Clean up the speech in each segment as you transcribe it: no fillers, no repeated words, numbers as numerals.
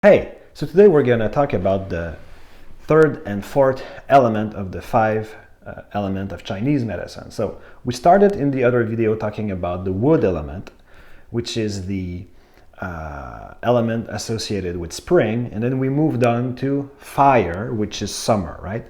Hey, so today we're going to talk about the third and fourth element of the five element of Chinese medicine. So we started in the other video talking about the wood element, which is the element associated with spring, and then we moved on to fire, which is summer, right?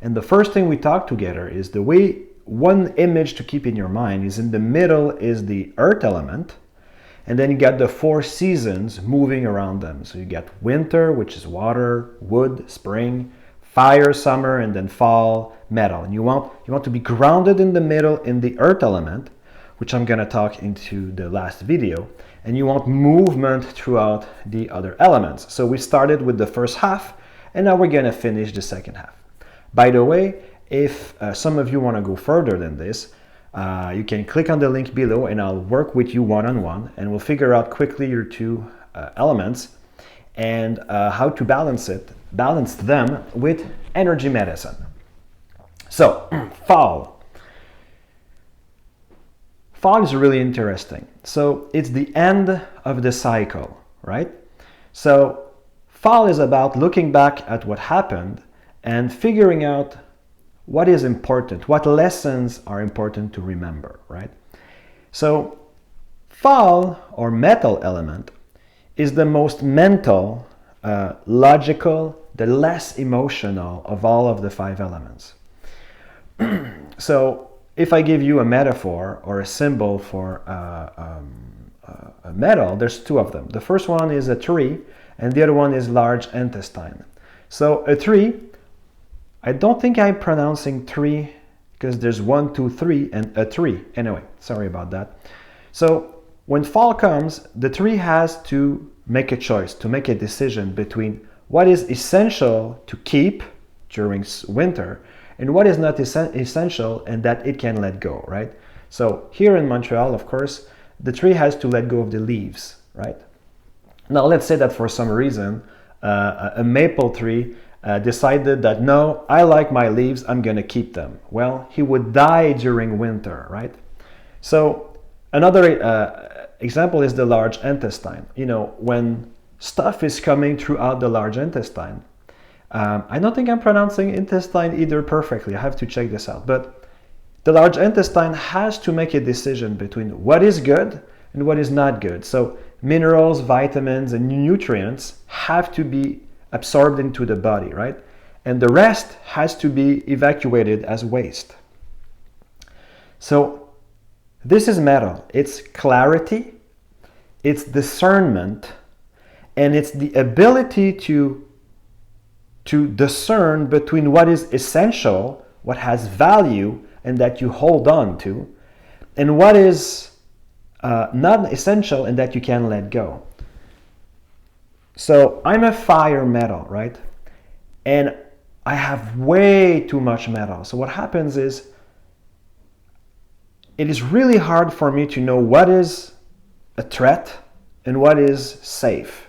And the first thing we talked together is the way one image to keep in your mind is in the middle is the earth element. And then you got the four seasons moving around them. So you got winter, which is water, wood, spring, fire, summer, and then fall, metal. And you want to be grounded in the middle in the earth element, which I'm going to talk into the last video. And you want movement throughout the other elements. So we started with the first half, and now we're going to finish the second half. By the way, if some of you want to go further than this, you can click on the link below and I'll work with you one-on-one and we'll figure out quickly your two elements and how to balance them with energy medicine. So, fall. Fall is really interesting. So it's the end of the cycle, right? So fall is about looking back at what happened and figuring out what is important, what lessons are important to remember, right? So fall or metal element is the most mental, logical, the less emotional of all of the five elements. So if I give you a metaphor or a symbol for a metal, there's two of them. The first one is a tree and the other one is large intestine. So a tree, I don't think I'm pronouncing tree because there's 1, 2, 3 and a tree. Anyway, sorry about that. So when fall comes, the tree has to make a choice, to make a decision between what is essential to keep during winter and what is not essential and that it can let go, right? So here in Montreal, of course, the tree has to let go of the leaves, right? Now let's say that for some reason, a maple tree decided that no, I like my leaves, I'm going to keep them. Well, he would die during winter, right? So another example is the large intestine. You know, when stuff is coming throughout the large intestine, I don't think I'm pronouncing intestine either perfectly. I have to check this out. But the large intestine has to make a decision between what is good and what is not good. So minerals, vitamins, and nutrients have to be absorbed into the body, right? And the rest has to be evacuated as waste. So this is metal. It's clarity, it's discernment, and it's the ability to discern between what is essential, what has value, and that you hold on to, and what is not essential and that you can let go. So I'm a fire metal, right? And I have way too much metal. So what happens is it is really hard for me to know what is a threat and what is safe.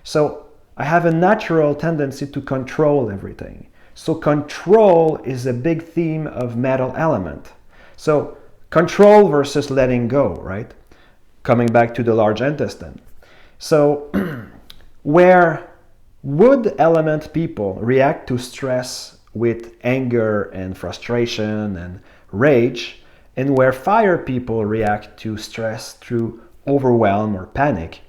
So I have a natural tendency to control everything. So control is a big theme of metal element. So control versus letting go, right? Coming back to the large intestine. So where wood element people react to stress with anger and frustration and rage, and where fire people react to stress through overwhelm or panic.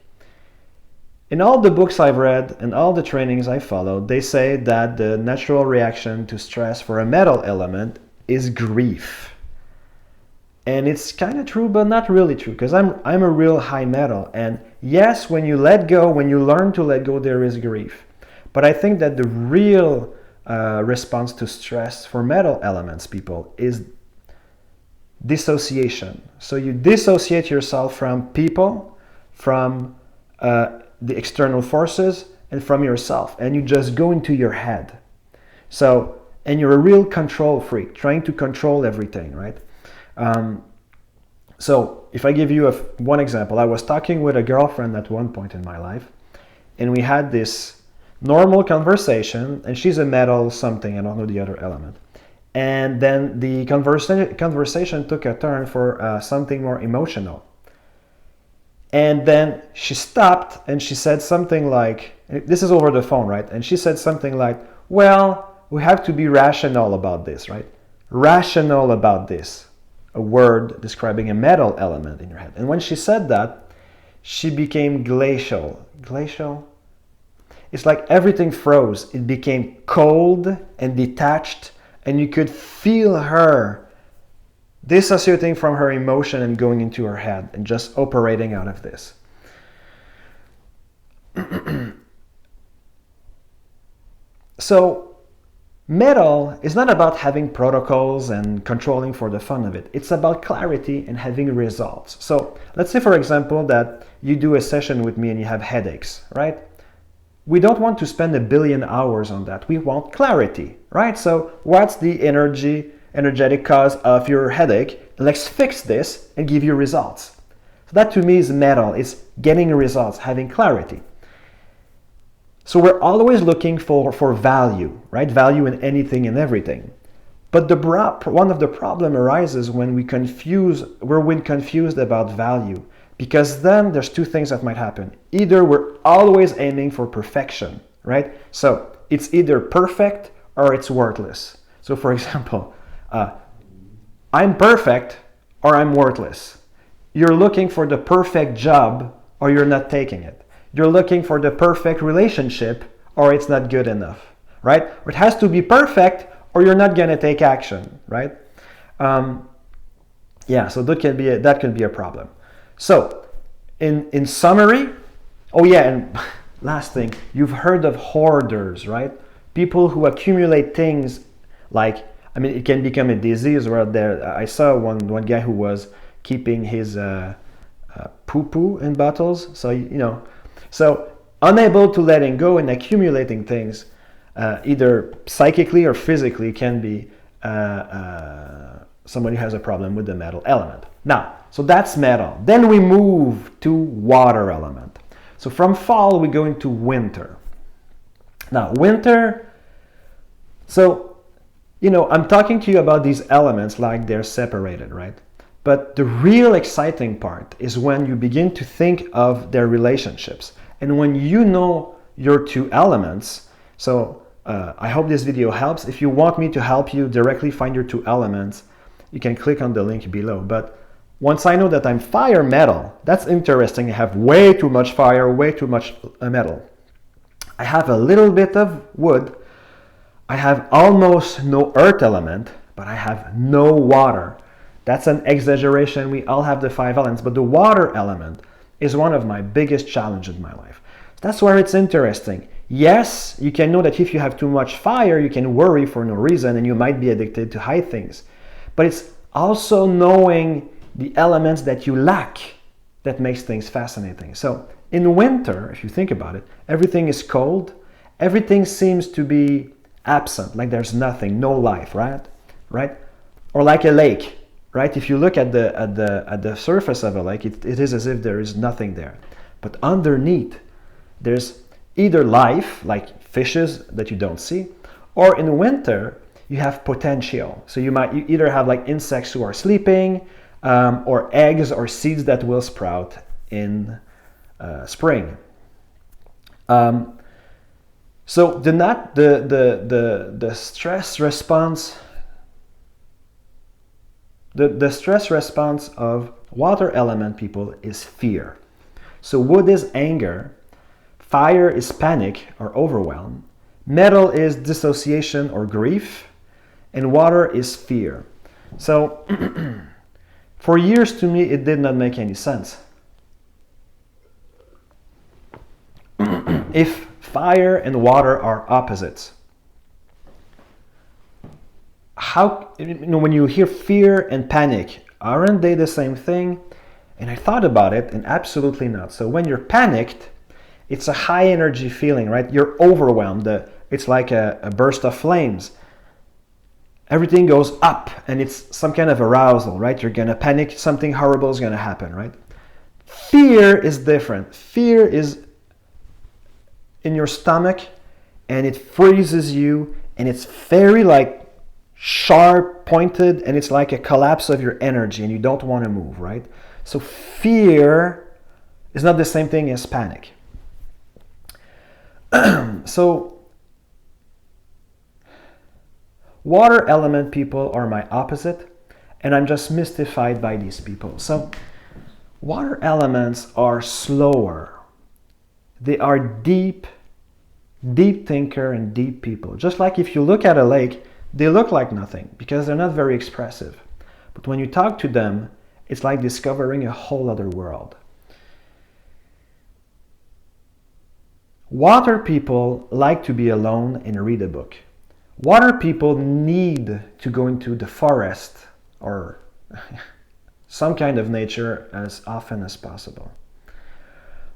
In all the books I've read and all the trainings I followed, they say that the natural reaction to stress for a metal element is grief. And it's kind of true, but not really true, because I'm a real high metal. And yes, when you let go, when you learn to let go, there is grief. But I think that the real response to stress for metal elements people is dissociation. So you dissociate yourself from people, from the external forces, and from yourself. And you just go into your head. So, and you're a real control freak, trying to control everything, right? So if I give you one example, I was talking with a girlfriend at one point in my life, and we had this normal conversation, and she's a metal something, I don't know the other element. And then the conversation took a turn for something more emotional. And then she stopped and she said something like, This is over the phone, right? And she said something like, well, we have to be rational about this, right? Rational about this, a word describing a metal element in your head. And when she said that, she became glacial. Glacial? It's like everything froze. It became cold and detached, and you could feel her dissociating from her emotion and going into her head and just operating out of this. So, metal is not about having protocols and controlling for the fun of it. It's about clarity and having results. So, let's say, for example, that you do a session with me and you have headaches, right? We don't want to spend 1 billion hours on that. We want clarity, right? So, what's the energetic cause of your headache? Let's fix this and give you results. So that to me is metal. It's getting results, having clarity. So we're always looking for value, right? Value in anything and everything. But one of the problem arises when we're confused about value, because then there's two things that might happen. Either we're always aiming for perfection, right? So it's either perfect or it's worthless. So for example, I'm perfect or I'm worthless. You're looking for the perfect job or you're not taking it. You're looking for the perfect relationship or it's not good enough, right? Or it has to be perfect or you're not going to take action, right? So that can be a problem. So in summary, and last thing, you've heard of hoarders, right? People who accumulate things it can become a disease. I saw one guy who was keeping his poo-poo in bottles. So unable to letting go and accumulating things, either psychically or physically, can be somebody who has a problem with the metal element. Now, so that's metal. Then we move to water element. So from fall, we go into winter. Now, winter, I'm talking to you about these elements like they're separated, right? But the real exciting part is when you begin to think of their relationships. And when you know your two elements, I hope this video helps. If you want me to help you directly find your two elements, you can click on the link below. But once I know that I'm fire metal, that's interesting. I have way too much fire, way too much metal. I have a little bit of wood. I have almost no earth element, but I have no water. That's an exaggeration. We all have the 5 elements, but the water element is one of my biggest challenges in my life. That's where it's interesting. Yes, you can know that if you have too much fire, you can worry for no reason and you might be addicted to high things. But it's also knowing the elements that you lack that makes things fascinating. So in winter, if you think about it, everything is cold. Everything seems to be absent, like there's nothing, no life, right? Or like a lake, right? If you look at the surface of a lake, it is as if there is nothing there. But underneath, there's either life, like fishes that you don't see, or in winter, you have potential. So you either have like insects who are sleeping, or eggs or seeds that will sprout in spring. So the stress response, the stress response of water element people is fear. So wood is anger, fire is panic or overwhelm, metal is dissociation or grief, and water is fear. So for years to me it did not make any sense. If fire and water are opposites, how, when you hear fear and panic, aren't they the same thing? And I thought about it, and absolutely not. So when you're panicked, it's a high energy feeling, right? You're overwhelmed. It's like a burst of flames. Everything goes up, and it's some kind of arousal, right? You're gonna panic, something horrible is gonna happen, right? Fear is different. Fear is in your stomach, and it freezes you, and it's very like sharp, pointed, and it's like a collapse of your energy, and you don't want to move, right? So fear is not the same thing as panic. So water element people are my opposite, and I'm just mystified by these people. So water elements are slower. They are deep thinker and deep people. Just like if you look at a lake, they look like nothing because they're not very expressive. But when you talk to them, it's like discovering a whole other world. Water people like to be alone and read a book. Water people need to go into the forest or some kind of nature as often as possible.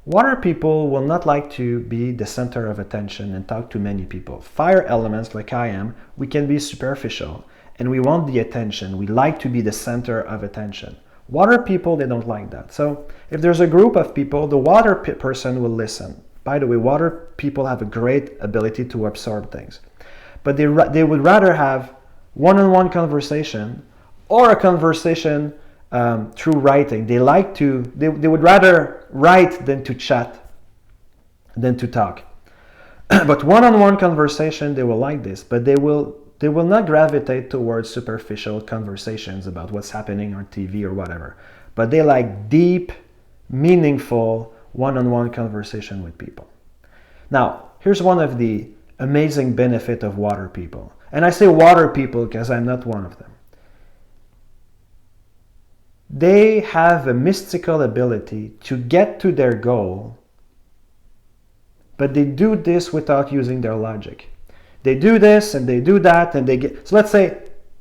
Water people will not like to be the center of attention and talk to many people. Fire elements, like I am, we can be superficial and we want the attention. We like to be the center of attention. Water people, they don't like that. So if there's a group of people, the water person will listen. By the way, water people have a great ability to absorb things. But they would rather have one-on-one conversation or a conversation through writing. They would rather write than to chat, than to talk. But one-on-one conversation, they will like this, but they will not gravitate towards superficial conversations about what's happening on TV or whatever. But they like deep, meaningful one-on-one conversation with people. Now, here's one of the amazing benefits of water people. And I say water people because I'm not one of them. They have a mystical ability to get to their goal, but they do this without using their logic. They do this and they do that and they get... So let's say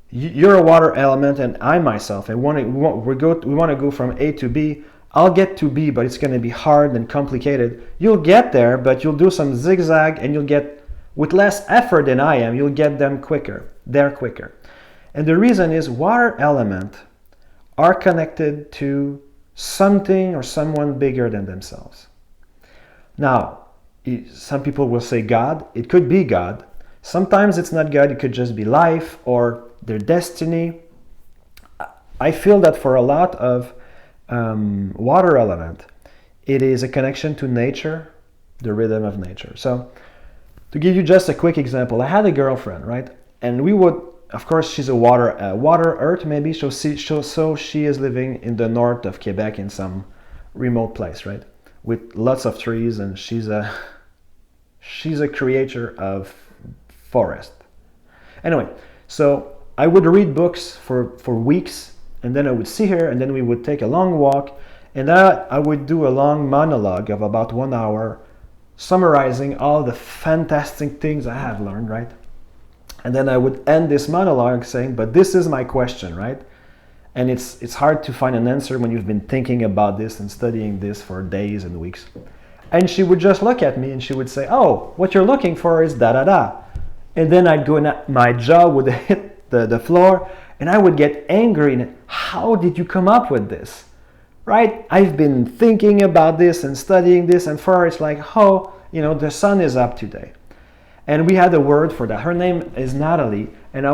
you're a water element and I myself, and we want to go from A to B. I'll get to B, but it's going to be hard and complicated. You'll get there, but you'll do some zigzag and you'll get, with less effort than I am, you'll get them quicker. And the reason is water element are connected to something or someone bigger than themselves. Now, some people will say God. It could be God. Sometimes it's not God. It could just be life or their destiny. I feel that for a lot of water element, it is a connection to nature, the rhythm of nature. So to give you just a quick example, I had a girlfriend, right? And we would, of course, she's a water earth maybe, so she is living in the north of Quebec in some remote place, right? With lots of trees, and she's a creator of forest. Anyway, so I would read books for weeks, and then I would see her, and then we would take a long walk, and I would do a long monologue of about 1 hour, summarizing all the fantastic things I have learned, right? And then I would end this monologue saying, but this is my question, right? And it's hard to find an answer when you've been thinking about this and studying this for days and weeks. And she would just look at me and she would say, oh, what you're looking for is da-da-da. And then I'd go and my jaw would hit the floor and I would get angry. And how did you come up with this? Right? I've been thinking about this and studying this, and for her it's like, oh, the sun is up today. And we had a word for that. Her name is Natalie, and I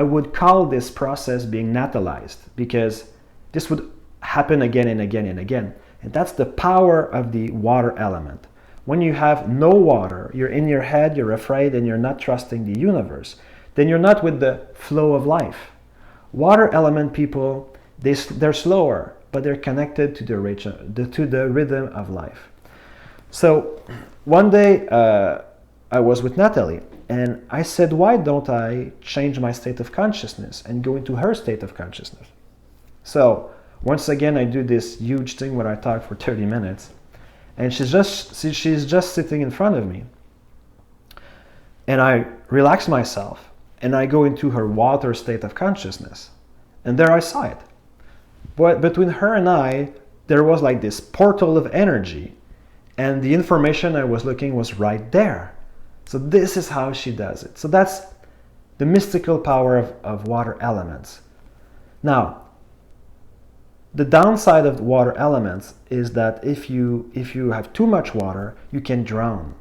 would call this process being natalized, because this would happen again and again and again. And that's the power of the water element. When you have no water, you're in your head, you're afraid, and you're not trusting the universe, then you're not with the flow of life. Water element people, they're slower, but they're connected to the rhythm of life. So one day I was with Natalie, and I said, why don't I change my state of consciousness and go into her state of consciousness? So once again, I do this huge thing where I talk for 30 minutes, and she's just sitting in front of me, and I relax myself, and I go into her water state of consciousness, and there I saw it. But between her and I, there was like this portal of energy, and the information I was looking was right there. So this is how she does it. So that's the mystical power of water elements. Now, the downside of water elements is that if you have too much water, you can drown.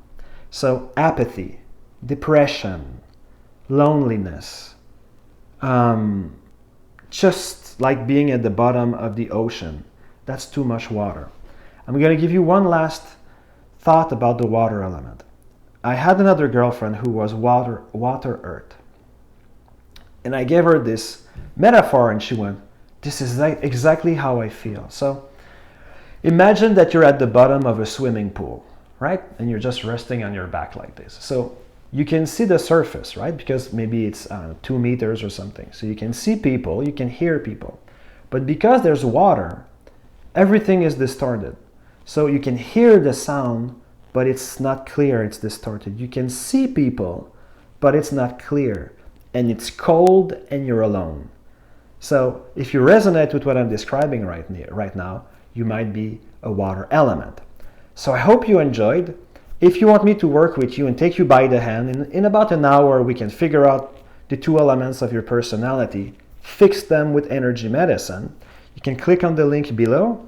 So apathy, depression, loneliness, just like being at the bottom of the ocean, that's too much water. I'm going to give you one last thought about the water element. I had another girlfriend who was water earth. And I gave her this metaphor and she went, this is exactly how I feel. So imagine that you're at the bottom of a swimming pool, right? And you're just resting on your back like this. So you can see the surface, right? Because maybe it's 2 meters or something. So you can see people, you can hear people. But because there's water, everything is distorted. So you can hear the sound, but it's not clear, it's distorted. You can see people, but it's not clear. And it's cold and you're alone. So if you resonate with what I'm describing right now, you might be a water element. So I hope you enjoyed. If you want me to work with you and take you by the hand, in about an hour we can figure out the 2 elements of your personality, fix them with energy medicine. You can click on the link below.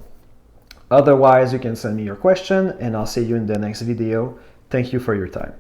Otherwise, you can send me your question and I'll see you in the next video. Thank you for your time.